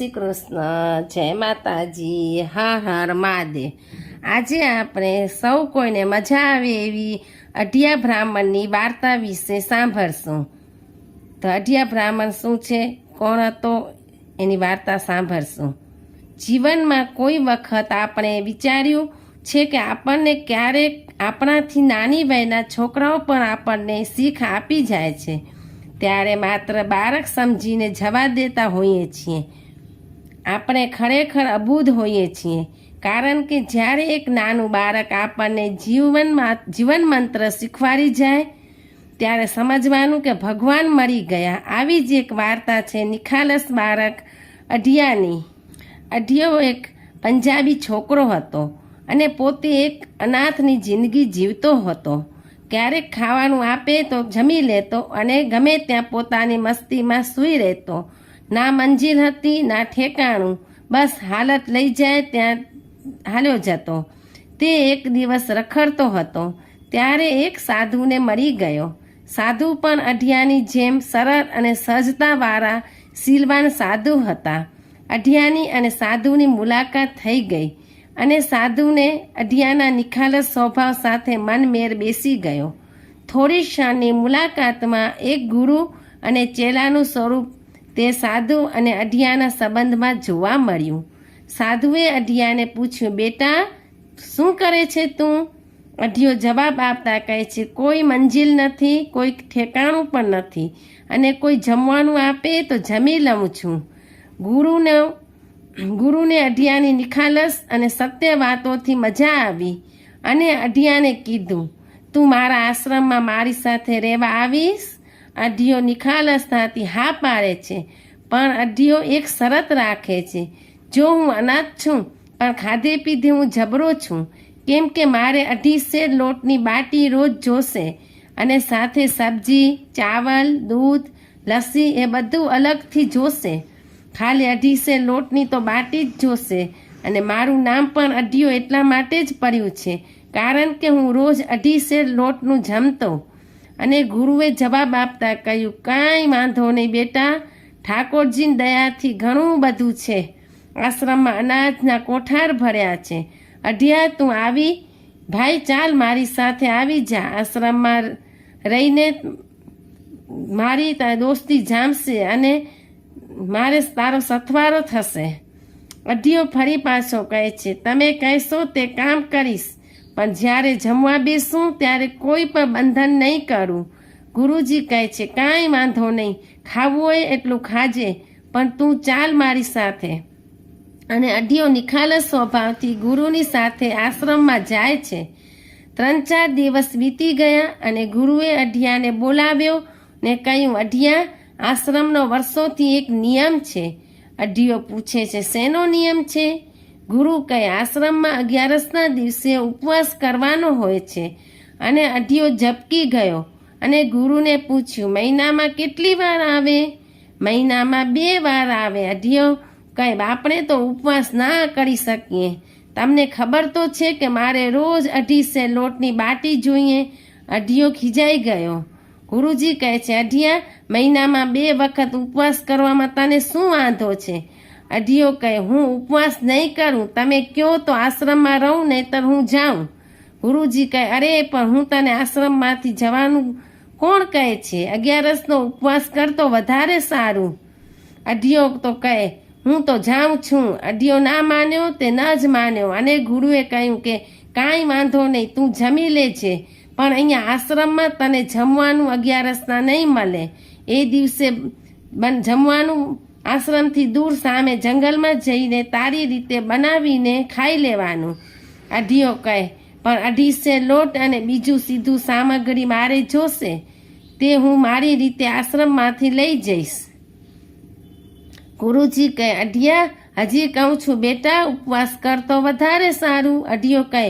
શ્રી કૃષ્ણ, જય માતાજી, હર હર મહાદેવ। આજે આપણે સૌ કોઈને મજા આવે એવી અઢિયા બ્રાહ્મણની વાર્તા વિશે સાંભળશું। તો અઢિયા બ્રાહ્મણ શું છે, કોણ હતો, એની વાર્તા સાંભળશું। જીવનમાં કોઈ વખત આપણે વિચાર્યું છે કે આપણને ક્યારેક આપણાથી નાની વયના છોકરાઓ પણ આપણને શીખ આપી જાય છે, ત્યારે માત્ર બાળક સમજીને જવા દેતા હોઈએ છીએ। આપણે ખરેખર અબૂધ હોઈએ છીએ, કારણ કે જ્યારે એક નાનું બાળક આપણને જીવન મંત્ર શીખવાડી જાય ત્યારે સમજવાનું કે ભગવાન મરી ગયા। આવી જ એક વાર્તા છે નિખાલસ બાળક અઢિયાની। અઢિયો એક પંજાબી છોકરો હતો અને પોતે એક અનાથની જિંદગી જીવતો હતો। ક્યારેક ખાવાનું આપે તો જમી લેતો અને ગમે ત્યાં પોતાની મસ્તીમાં સૂઈ રહેતો। ના મંજિલ હતી ના ઠેકાણું, બસ હાલત લઈ જાય ત્યાં હાલ્યો જતો। તે એક દિવસ રખડતો હતો ત્યારે એક સાધુને મળી ગયો। સાધુ પણ અઢિયાની જેમ સરળ અને સહજતાવાળા શીલવાન સાધુ હતા। અઢિયાની અને સાધુની મુલાકાત થઈ ગઈ અને સાધુને અઢિયાના નિખાલસ સ્વભાવ સાથે મનમેળ બેસી ગયો। થોડી ક્ષણની મુલાકાતમાં એક ગુરુ અને ચેલાનું સ્વરૂપ તે સાધુ અને અઢિયાના સંબંધમાં જોવા મળ્યું। સાધુએ અઢિયાને પૂછ્યું, બેટા શું કરે છે તું? અઢિયો જવાબ આપતા કહે છે, કોઈ મંજિલ નથી, કોઈ ઠેકાણું પણ નથી અને કોઈ જમવાનું આપે તો જમી લઉં છું। ગુરુને અઢિયાની નિખાલસ અને સત્ય વાતોથી મજા આવી અને અઢિયાને કીધું, તું મારા આશ્રમમાં મારી સાથે રહેવા આવીશ? અઢિયો નિખાલસતાથી હા પાડે છે, પણ અઢિયો એક શરત રાખે છે, જો હું અનાથ છું પણ ખાધે પીધે હું જબરો છું, કેમ કે મારે 2.5 સેર લોટની બાટી રોજ જોશે અને સાથે સબ્જી, ચાવલ, દૂધ, લસ્સી એ બધું અલગથી જોશે। ખાલી 2.5 સેર લોટની તો બાટી જ જોશે અને મારું નામ પણ અઢિયો એટલા માટે જ પડ્યું છે કારણ કે હું રોજ 2.5 સેર લોટનું જમતો। અને ગુરુએ જવાબ આપતા કહ્યું, કાંઈ વાંધો નહીં બેટા, ઠાકોરજીની દયાથી ઘણું બધું છે। આશ્રમમાં અનાજના કોઠાર ભર્યા છે। અઢિયા તું આવી ભાઈ, ચાલ મારી સાથે આવી જા। આશ્રમમાં રહીને મારી દોસ્તી જામશે અને મારે તારો સથવારો થશે। અઢિયો ફરી પાછો કહે છે, તમે કહેશો તે કામ કરીશ, પણ જ્યારે જમવા બેસું ત્યારે કોઈ પણ બંધન નહીં કરું। ગુરુજી કહે છે, કાંઈ વાંધો નહીં, ખાવું હોય એટલું ખાજે, પણ તું ચાલ મારી સાથે। અને અઢિયો નિખાલસ સ્વભાવથી ગુરુની સાથે આશ્રમમાં જાય છે। 3-4 દિવસ વીતી ગયા અને ગુરુએ અઢિયાને બોલાવ્યો ને કહ્યું, અઢિયા, આશ્રમનો વર્ષોથી એક નિયમ છે। અઢિયો પૂછે છે, શેનો નિયમ છે? ગુરુ કહે, આશ્રમમાં 11સના દિવસે ઉપવાસ કરવાનો હોય છે। અને અઢિયો ઝબકી ગયો અને ગુરુને પૂછ્યું, મહિનામાં કેટલી વાર આવે? મહિનામાં 2 વાર આવે। અઢિયો કહે, આપણે તો ઉપવાસ ના કરી શકીએ, તમને ખબર તો છે કે મારે રોજ 2.5 સેર લોટની બાટી જોઈએ। અઢિયો ખીજાઈ ગયો। ગુરુજી કહે છે, અઢિયા, મહિનામાં 2 વખત ઉપવાસ કરવામાં તને શું વાંધો છે? અઢિયો કહે, હું ઉપવાસ નહીં કરું, તમે કહો તો આશ્રમમાં રહું, નહીંતર હું જાઉં। ગુરુજી કહે, અરે પણ હું તને આશ્રમમાંથી જવાનું કોણ કહે છે? 11સનો ઉપવાસ કરતો વધારે સારું। અઢિયો તો કહે, હું તો જાઉં છું। અઢિયો ના માન્યો તે ન જ માન્યો અને ગુરુએ કહ્યું કે કાંઈ વાંધો નહીં, તું જમી લેજે, પણ અહીંયા આશ્રમમાં તને જમવાનું 11સના નહીં મળે। એ દિવસે જમવાનું આશ્રમથી દૂર સામે જંગલમાં જઈને તારી રીતે બનાવીને ખાઈ લેવાનું। અઢિયો કહે, પણ 2.5 સેર લોટ અને બીજું સીધું સામગ્રી મારે જોશે, તે હું મારી રીતે આશ્રમમાંથી લઈ જઈશ। ગુરુજી કહે, અઢિયા, હજી કહું છું બેટા, ઉપવાસ કરતો વધારે સારું। અઢિયો કહે,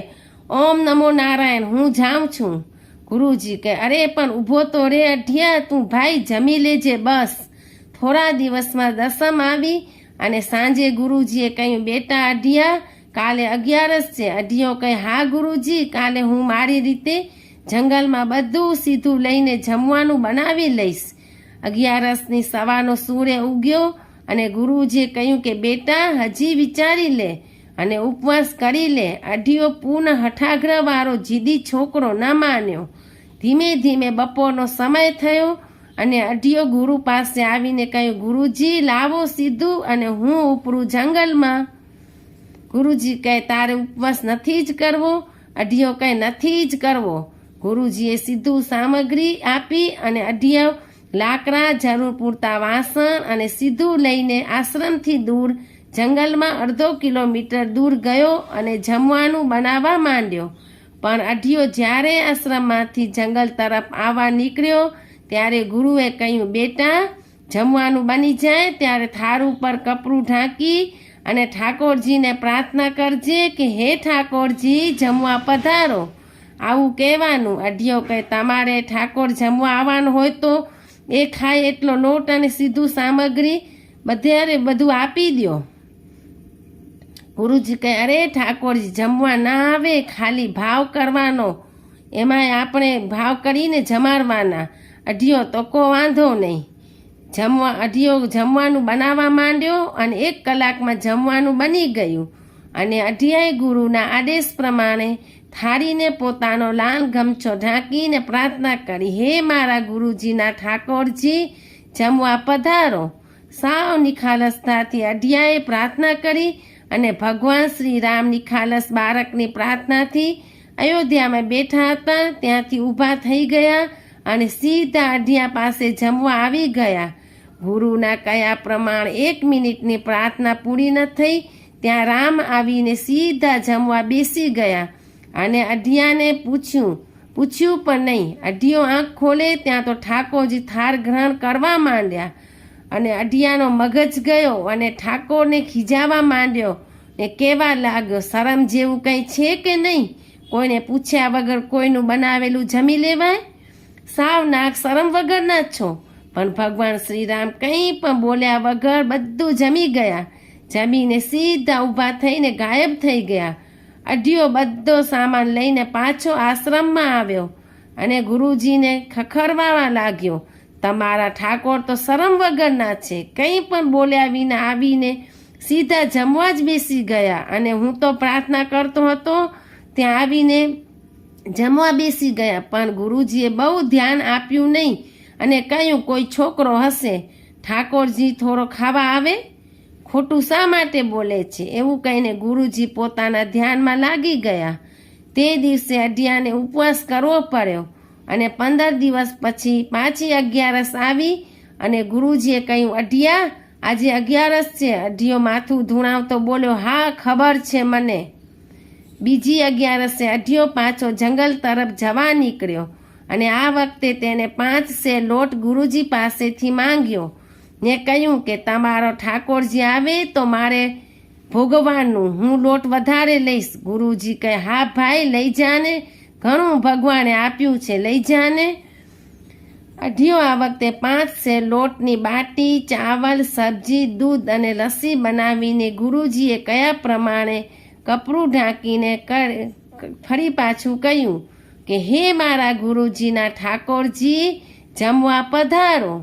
ઓમ નમો નારાયણ, હું જાઉં છું। ગુરુજી કહે, અરે પણ ઊભો તો રે અઢિયા, તું ભાઈ જમી લેજે બસ। થોડા દિવસમાં દસમ આવી અને સાંજે ગુરુજીએ કહ્યું, બેટા અઢિયા, કાલે 11 છે? અઢિયો કહે, હા ગુરુજી, કાલે હું મારી રીતે જંગલમાં બધું સીધું લઈને જમવાનું બનાવી લઈશ। 11સની સવારનો સૂર્ય ઉગ્યો અને ગુરુજીએ કહ્યું કે બેટા હજી વિચારી લે અને ઉપવાસ કરી લે. અઢિયો પૂર્ણ હઠાગ્રહવાળો જીદી છોકરો ન માન્યો. ધીમે ધીમે બપોરનો સમય થયો અને અઢિયો ગુરુ પાસે આવીને કહ્યું, ગુરુજી લાવો સીધું અને હું ઉપરું જંગલમાં. ગુરુજી કહે, તારે ઉપવાસ નથી જ કરવો? અઢિયો કહે, નથી જ કરવો. ગુરુજીએ સીધું સામગ્રી આપી અને અઢિયો લાકડા, જરૂર પૂરતા વાસણ અને સીધું લઈને આશ્રમથી દૂર જંગલમાં અડધો કિલોમીટર દૂર ગયો અને જમવાનું બનાવવા માંડ્યો. પણ અઢિયો જ્યારે આશ્રમમાંથી જંગલ તરફ આવવા નીકળ્યો ત્યારે ગુરુએ કહ્યું, બેટા જમવાનું બની જાય ત્યારે થાળ ઉપર કપડું ઢાંકી અને ઠાકોરજીને પ્રાર્થના કરજે કે હે ઠાકોરજી જમવા પધારો. આવું કહેવાનું. અઢિયો કહે, તમારે ઠાકોર જમવા આવવાનું હોય તો એ ખાય એટલો લોટ અને સીધું સામગ્રી બધું આપી દો. ગુરુજી કહે, અરે ઠાકોરજી જમવા ના આવે, ખાલી ભાવ કરવાનો, એમાંય આપણે ભાવ કરીને જમાડવાના. અઢિયો તો વાંધો નહીં. અઢિયો જમવાનું બનાવવા માંડ્યો અને 1 કલાકમાં જમવાનું બની ગયું. અને અઢિયાએ ગુરુના આદેશ પ્રમાણે થાળીને પોતાનો લાલ ગમછો ઢાંકીને પ્રાર્થના કરી, હે મારા ગુરુજીના ઠાકોરજી જમવા પધારો. સાવ નિખાલસતાથી અઢિયાએ પ્રાર્થના કરી અને ભગવાન શ્રી રામ નિખાલસ બાળકની પ્રાર્થનાથી અયોધ્યામાં બેઠા હતા ત્યાંથી ઊભા થઈ ગયા અને સીધા અઢિયા પાસે જમવા આવી ગયા. ગુરુના કયા પ્રમાણે 1 મિનિટની પ્રાર્થના પૂરી ન થઈ ત્યાં રામ આવીને સીધા જમવા બેસી ગયા અને અઢિયાને પૂછ્યું પણ નહીં. અઢિયો આંખ ખોલે ત્યાં તો ઠાકોરજી થાળ ગ્રહણ કરવા માંડ્યા અને અઢિયાનો મગજ ગયો અને ઠાકોરને ખીજાવા માંડ્યો ને કહેવા લાગ્યો, શરમ જેવું કંઈ છે કે નહીં? કોઈને પૂછ્યા વગર કોઈનું બનાવેલું જમી લેવાય? સાવ નાક શરમ વગરના જ છો. પણ ભગવાન શ્રીરામ કંઈ પણ બોલ્યા વગર બધું જમી ગયા. જમીને સીધા ઊભા થઈને ગાયબ થઈ ગયા. અઢિયો બધો સામાન લઈને પાછો આશ્રમમાં આવ્યો અને ગુરુજીને ખખડવા લાગ્યો, તમારા ઠાકોર તો શરમ વગરના છે, કંઈ પણ બોલ્યા વિના આવીને સીધા જમવા જ બેસી ગયા અને હું તો પ્રાર્થના કરતો હતો ત્યાં આવીને જમવા બેસી ગયા. પણ ગુરુજીએ બહુ ધ્યાન આપ્યું નહીં અને કહ્યું, કોઈ છોકરો હશે, ઠાકોરજી થોડો ખાવા આવે, ખોટું શા માટે બોલે છે? એવું કહીને ગુરુજી પોતાના ધ્યાનમાં લાગી ગયા. તે દિવસે અઢિયાને ઉપવાસ કરવો પડ્યો અને 15 દિવસ પછી પાછી 11 આવી અને ગુરુજીએ કહ્યું, અઢિયા આજે 11 છે. અઢિયો માથું ધૂણાવતો બોલ્યો, હા ખબર છે મને. બીજી 11 અઢિયો પાછો જંગલ તરફ જવા નીકળ્યો અને આ વખતે તેને 5 સેર લોટ ગુરુજી પાસેથી માંગ્યો ને કહ્યું કે તમારો ઠાકોરજી આવે તો મારે ભોગવવાનું, હું લોટ વધારે લઈશ. ગુરુજી કહે, હા ભાઈ લઈ જાને, ઘણું ભગવાને આપ્યું છે, લઈ જાને. અઢિયો આ વખતે 5 સેર લોટની બાટી, ચાવલ, સબ્જી, દૂધ અને લસ્સી બનાવીને ગુરુજીએ કયા પ્રમાણે કપડું ઢાંકીને ફરી પાછું કહ્યું કે હે મારા ગુરુજીના ઠાકોરજી જમવા પધારો.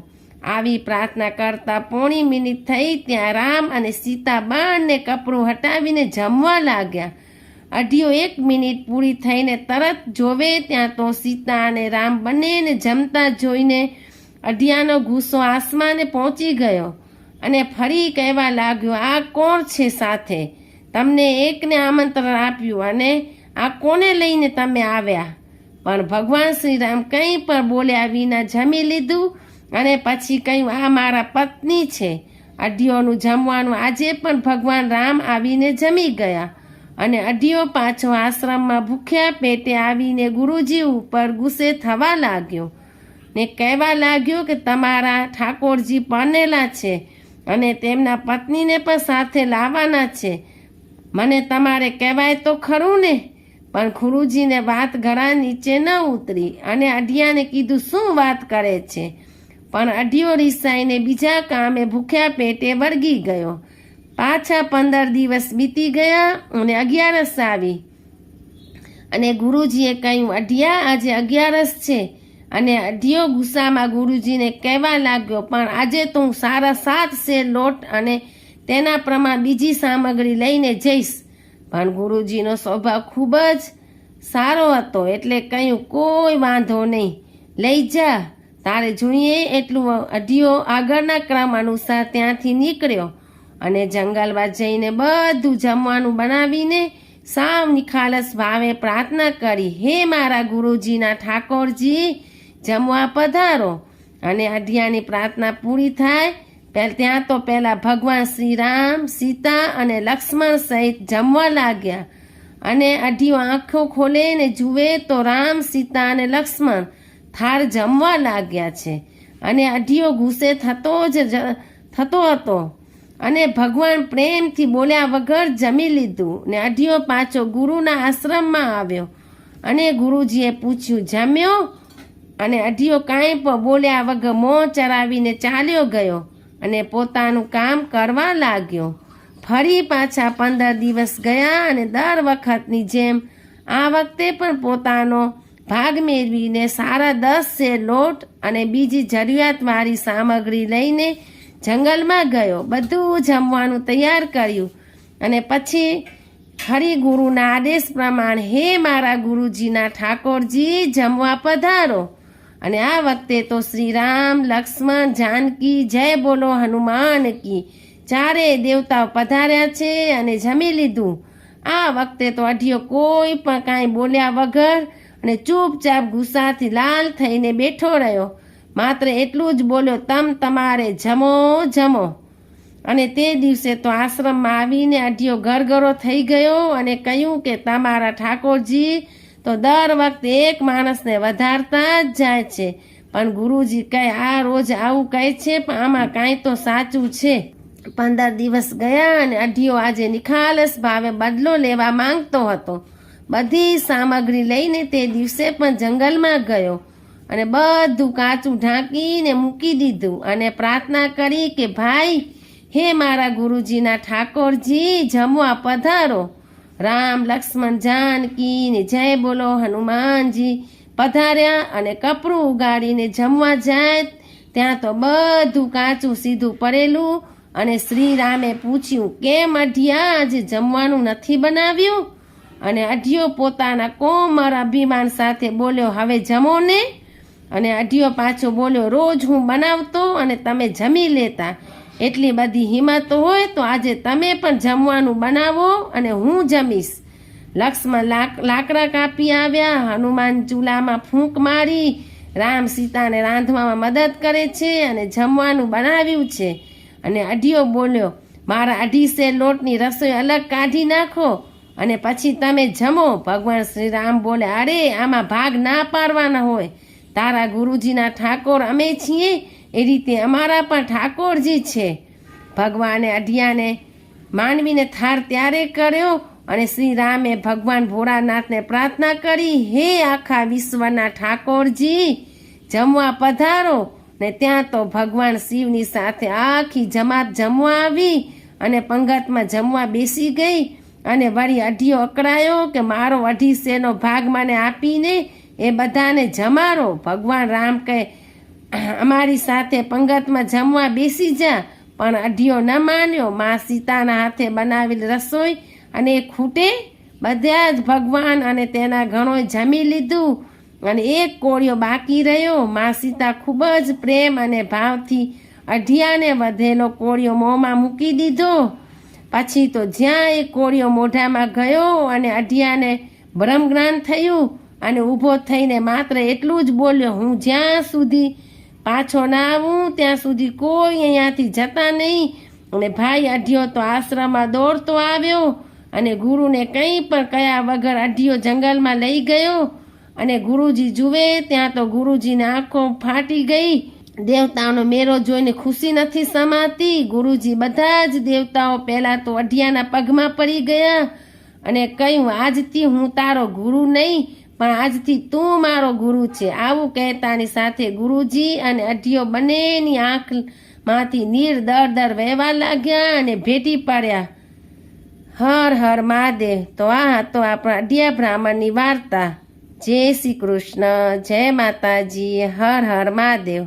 આવી પ્રાર્થના કરતા પોણી મિનિટ થઈ ત્યાં રામ અને સીતા બંને કપડું હટાવીને જમવા લાગ્યા. અઢિયો 1 મિનિટ પૂરી થઈને તરત જોવે ત્યાં તો સીતા અને રામ બંનેને જમતા જોઈને અઢિયાનો ગુસ્સો આસમાને પહોંચી ગયો અને ફરી કહેવા લાગ્યો, આ કોણ છે સાથે? તમને એકને આમંત્રણ આપ્યું અને આ કોને લઈને તમે આવ્યા? પણ ભગવાન શ્રીરામ કંઈ પણ બોલ્યા વિના જમી લીધું અને પછી કહ્યું, આ મારા પત્ની છે. અઢિયોનું જમવાનું આજે પણ ભગવાન રામ આવીને જમી ગયા અને અઢિયો પાછો આશ્રમમાં ભૂખ્યા પેટે આવીને ગુરુજી ઉપર ગુસ્સે થવા લાગ્યો ને કહેવા લાગ્યો કે તમારા ઠાકોરજી પરણેલા છે અને તેમના પત્નીને પણ સાથે લાવવાના છે. મને તમારે કહેવાય તો ખરું ને? પણ ગુરુજીને વાત ગળા નીચે ન ઉતરી અને અઢિયાને કીધું, શું વાત કરે છે? પણ અઢિયો રિસાઈને બીજા કામે ભૂખ્યા પેટે વળગી ગયો. પાછા 15 દિવસ બીતી ગયા અને 11 આવી અને ગુરુજીએ કહ્યું, અઢિયા આજે 11 છે અને અઢિયો ગુસ્સામાં ગુરુજીને કહેવા લાગ્યો, પણ આજે તો હું સારા 7 શેર લોટ અને તેના પ્રમાણ બીજી સામગ્રી લઈને જઈશ. પણ ગુરુજીનો સ્વભાવ ખૂબ જ સારો હતો એટલે કહ્યું, કોઈ વાંધો નહીં, લઈ જા, તારે જોઈએ એટલું. અઢિયો આગળના ક્રમ અનુસાર ત્યાંથી નીકળ્યો અને જંગલમાં જઈને બધું જમવાનું બનાવીને સાવ નિખાલસ ભાવે પ્રાર્થના કરી, હે મારા ગુરુજીના ઠાકોરજી, જમવા પધારો. અને અઢિયાની પ્રાર્થના પૂરી થાય ત્યાં તો પહેલા ભગવાન શ્રી રામ, સીતા અને લક્ષ્મણ સહિત જમવા લાગ્યા. અને અઢિયો આંખો ખોલે ને જુએ તો રામ, સીતા અને લક્ષ્મણ થાળ જમવા લાગ્યા છે. અને અઢિયો ગુસ્સે થતો હતો અને ભગવાન પ્રેમથી બોલ્યા વગર જમી લીધું. ને અઢિયો પાછો ગુરુના આશ્રમમાં આવ્યો અને ગુરુજીએ પૂછ્યું, જમ્યો? અને અઢિયો કાંઈ પણ બોલ્યા વગર મોં ચરાવીને ચાલ્યો ગયો અને પોતાનું કામ કરવા લાગ્યો. ફરી પાછા 15 દિવસ ગયા અને દર વખતની જેમ આ વખતે પણ પોતાનો ભાગ મેળવીને સારા 10 શેર લોટ અને બીજી જરૂરિયાતવાળી સામગ્રી લઈને જંગલમાં ગયો. બધું જમવાનું તૈયાર કર્યું અને પછી ફરી ગુરુના આદેશ પ્રમાણે, હે મારા ગુરુજીના ઠાકોરજી, જમવા પધારો. અને આ વખતે તો શ્રી રામ, લક્ષ્મણ, જાનકી, જય બોલો હનુમાન કી, ચારેય દેવતાઓ પધાર્યા છે અને જમી લીધું. આ વખતે તો અઢિયો કોઈ પણ કાંઈ બોલ્યા વગર અને ચૂપચાપ ગુસ્સાથી લાલ થઈને બેઠો રહ્યો. માત્ર એટલું જ બોલ્યો, તમારે જમો. અને તે દિવસે તો આશ્રમમાં આવીને અઢિયો ગરગરો થઈ ગયો અને કહ્યું કે તમારા ઠાકોરજી તો દર વખતે એક માણસને વધારતા જ જાય છે. પણ ગુરુજી કહે, આ રોજ આવું કહે છે, પણ આમાં કાંઈ તો સાચું છે. 15 દિવસ ગયા અને અઢિયો આજે નિખાલસ ભાવે બદલો લેવા માંગતો હતો. બધી સામગ્રી લઈને તે દિવસે પણ જંગલમાં ગયો અને બધું કાચું ઢાંકીને મૂકી દીધું અને પ્રાર્થના કરી કે, ભાઈ, હે મારા ગુરુજીના ઠાકોરજી, જમવા પધારો. રામ, લક્ષ્મણ, જાનકી ને જય બોલો હનુમાનજી પધાર્યા અને કપરું ઉગાડીને જમવા જાય ત્યાં તો બધું કાચું સીધું પડેલું. અને શ્રી રામે પૂછ્યું, કેમ અઢિયા, આજે જમવાનું નથી બનાવ્યું? અને અઢિયો પોતાના કોમળ અભિમાન સાથે બોલ્યો, હવે જમો ને. અને અઢિયો પાછો બોલ્યો, રોજ હું બનાવતો અને તમે જમી લેતા. એટલી બધી હિંમત હોય તો આજે તમે પણ જમવાનું બનાવો અને હું જમીશ. લક્ષ્મણ લાકડા કાપી આવ્યા, હનુમાન ચૂલામાં ફૂંક મારી, રામ સીતાને રાંધવામાં મદદ કરે છે અને જમવાનું બનાવ્યું છે. અને અઢિયો બોલ્યો, મારા 2.5 શેર લોટની રસોઈ અલગ કાઢી નાખો અને પછી તમે જમો. ભગવાન શ્રી રામ બોલે, અરે, આમાં ભાગ ના પાડવાના હોય. તારા ગુરુજીના ઠાકોર અમે છીએ, એ રીતે અમારા પણ ઠાકોરજી છે. ભગવાને અઢિયાને માનવીને થાળ ત્યારે કર્યો અને શ્રી રામે ભગવાન ભોળાનાથને પ્રાર્થના કરી, હે આખા વિશ્વના ઠાકોરજી, જમવા પધારો. ને ત્યાં તો ભગવાન શિવની સાથે આખી જમાત જમવા આવી અને પંગતમાં જમવા બેસી ગઈ. અને વળી અઢિયો અકળાયો કે મારો 2.5 શેરનો ભાગ મને આપીને એ બધાને જમાડો. ભગવાન રામ કહે, અમારી સાથે પંગતમાં જમવા બેસી જા. પણ અઢિયો ન માન્યો. મા સીતાના હાથે બનાવેલી રસોઈ અને એ ખૂટે. બધા જ ભગવાન અને તેના ગણોએ જમી લીધું અને એક કોળિયો બાકી રહ્યો. મા સીતા ખૂબ જ પ્રેમ અને ભાવથી અઢિયાને વધેલો કોળિયો મોંમાં મૂકી દીધો. પછી તો જ્યાં એ કોળિયો મોઢામાં ગયો અને અઢિયાને બ્રહ્મજ્ઞાન થયું અને ઊભો થઈને માત્ર એટલું જ બોલ્યો, હું જ્યાં સુધી પાછો ના આવું ત્યાં સુધી કોઈ અહીંયાથી જતા નહીં. અને ભાઈ અઢિયો તો આશ્રમમાં દોડતો આવ્યો અને ગુરુને કંઈ પણ કહ્યા વગર અઢિયો જંગલમાં લઈ ગયો. અને ગુરુજી જુએ ત્યાં તો ગુરુજીની આંખો ફાટી ગઈ. દેવતાઓનો મેળો જોઈને ખુશી નથી સમાતી. ગુરુજી બધા જ દેવતાઓ પહેલાં તો અઢિયાના પગમાં પડી ગયા અને કહ્યું, આજથી હું તારો ગુરુ નહીં, પણ આજથી તું મારો ગુરુ છે. આવું કહેતાની સાથે ગુરુજી અને અઢિયો બંનેની આંખમાંથી નીર દર વહેવા લાગ્યા અને ભેટી પડ્યા. હર હર મહાદેવ. તો આ હતો આપણા અઢિયા બ્રાહ્મણની વાર્તા. જય શ્રી કૃષ્ણ, જય માતાજી, હર હર મહાદેવ.